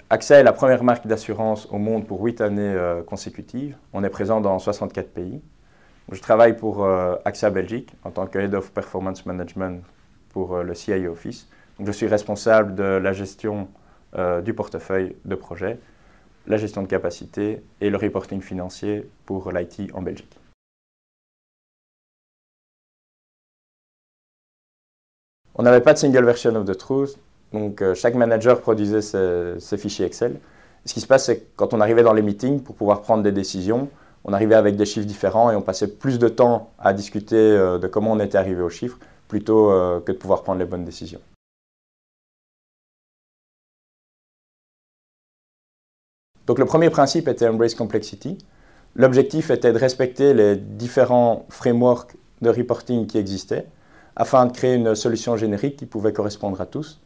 AXA est la première marque d'assurance au monde pour 8 années consécutives. On est présent dans 64 pays. Je travaille pour AXA Belgique en tant que Head of Performance Management pour le CIO Office. Donc, je suis responsable de la gestion du portefeuille de projet, la gestion de capacité et le reporting financier pour l'IT en Belgique. On n'avait pas de single version of the truth. Donc, chaque manager produisait ses fichiers Excel. Et ce qui se passe, c'est que quand on arrivait dans les meetings, pour pouvoir prendre des décisions, on arrivait avec des chiffres différents et on passait plus de temps à discuter de comment on était arrivé aux chiffres, plutôt que de pouvoir prendre les bonnes décisions. Donc, le premier principe était Embrace Complexity. L'objectif était de respecter les différents frameworks de reporting qui existaient, afin de créer une solution générique qui pouvait correspondre à tous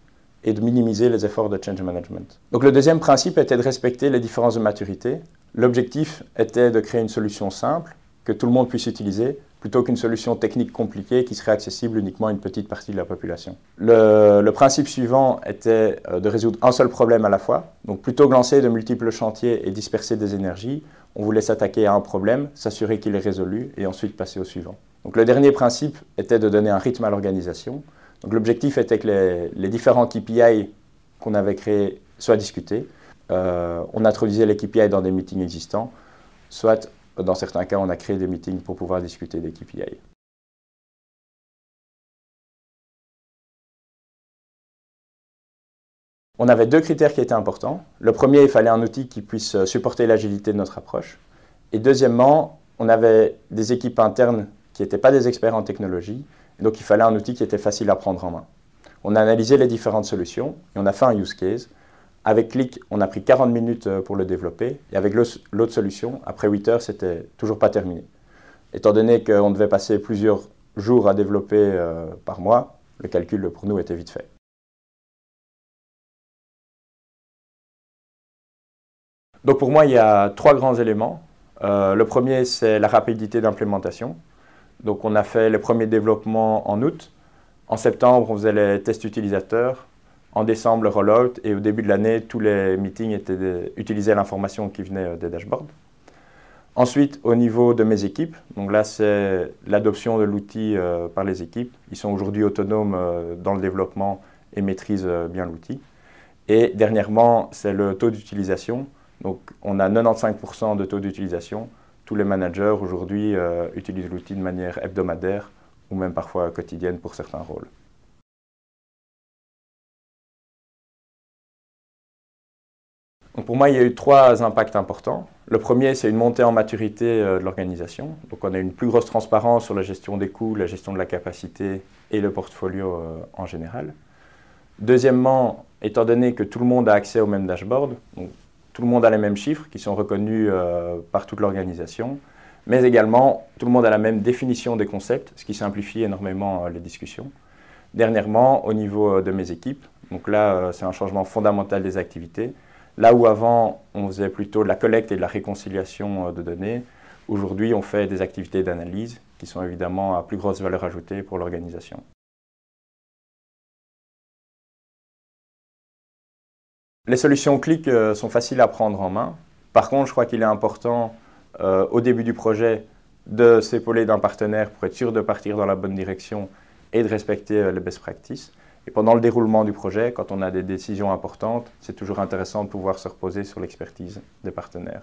et de minimiser les efforts de change management. Donc le deuxième principe était de respecter les différences de maturité. L'objectif était de créer une solution simple que tout le monde puisse utiliser plutôt qu'une solution technique compliquée qui serait accessible uniquement à une petite partie de la population. Le principe suivant était de résoudre un seul problème à la fois. Donc plutôt que lancer de multiples chantiers et disperser des énergies, on voulait s'attaquer à un problème, s'assurer qu'il est résolu et ensuite passer au suivant. Donc le dernier principe était de donner un rythme à l'organisation. Donc l'objectif était que les différents KPI qu'on avait créés soient discutés. On introduisait les KPI dans des meetings existants, soit dans certains cas on a créé des meetings pour pouvoir discuter des KPI. On avait deux critères qui étaient importants. Le premier, il fallait un outil qui puisse supporter l'agilité de notre approche. Et deuxièmement, on avait des équipes internes qui n'étaient pas des experts en technologie, et donc il fallait un outil qui était facile à prendre en main. On a analysé les différentes solutions et on a fait un use case. Avec Qlik, on a pris 40 minutes pour le développer, et avec l'autre solution, après 8 heures, c'était toujours pas terminé. Étant donné qu'on devait passer plusieurs jours à développer par mois, le calcul pour nous était vite fait. Donc pour moi, il y a trois grands éléments. Le premier, c'est la rapidité d'implémentation. Donc on a fait les premiers développements en août. En septembre, on faisait les tests utilisateurs. En décembre, le rollout. Et au début de l'année, tous les meetings utilisaient l'information qui venait des dashboards. Ensuite, au niveau de mes équipes, donc là c'est l'adoption de l'outil par les équipes. Ils sont aujourd'hui autonomes dans le développement et maîtrisent bien l'outil. Et dernièrement, c'est le taux d'utilisation. Donc on a 95% de taux d'utilisation. Tous les managers aujourd'hui utilisent l'outil de manière hebdomadaire ou même parfois quotidienne pour certains rôles. Donc pour moi, il y a eu trois impacts importants. Le premier, c'est une montée en maturité de l'organisation. Donc on a une plus grosse transparence sur la gestion des coûts, la gestion de la capacité et le portfolio en général. Deuxièmement, étant donné que tout le monde a accès au même dashboard, donc tout le monde a les mêmes chiffres qui sont reconnus par toute l'organisation, mais également tout le monde a la même définition des concepts, ce qui simplifie énormément les discussions. Dernièrement, au niveau de mes équipes, donc là c'est un changement fondamental des activités. Là où avant on faisait plutôt de la collecte et de la réconciliation de données, aujourd'hui on fait des activités d'analyse qui sont évidemment à plus grosse valeur ajoutée pour l'organisation. Les solutions Qlik sont faciles à prendre en main. Par contre, je crois qu'il est important au début du projet de s'épauler d'un partenaire pour être sûr de partir dans la bonne direction et de respecter les best practices. Et pendant le déroulement du projet, quand on a des décisions importantes, c'est toujours intéressant de pouvoir se reposer sur l'expertise des partenaires.